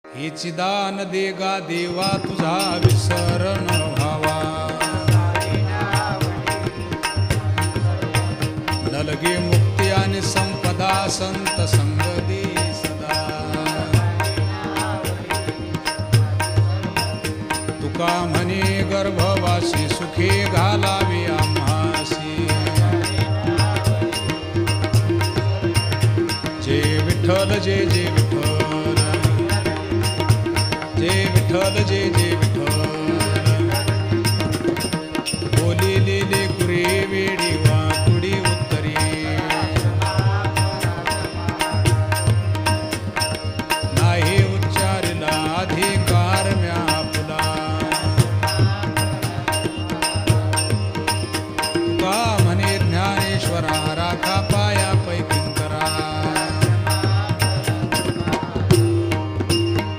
हेची दान देगा देवा तुझा विसर न व्हावा. नलगे मुक्ती आणि संपदा संत संग दे सदा. तुका म्हणे गर्भवासी सुखे घालावे आम्हासी. जय विठ्ठल जय जय विठ्ठल, जय विठ्ठल जय जय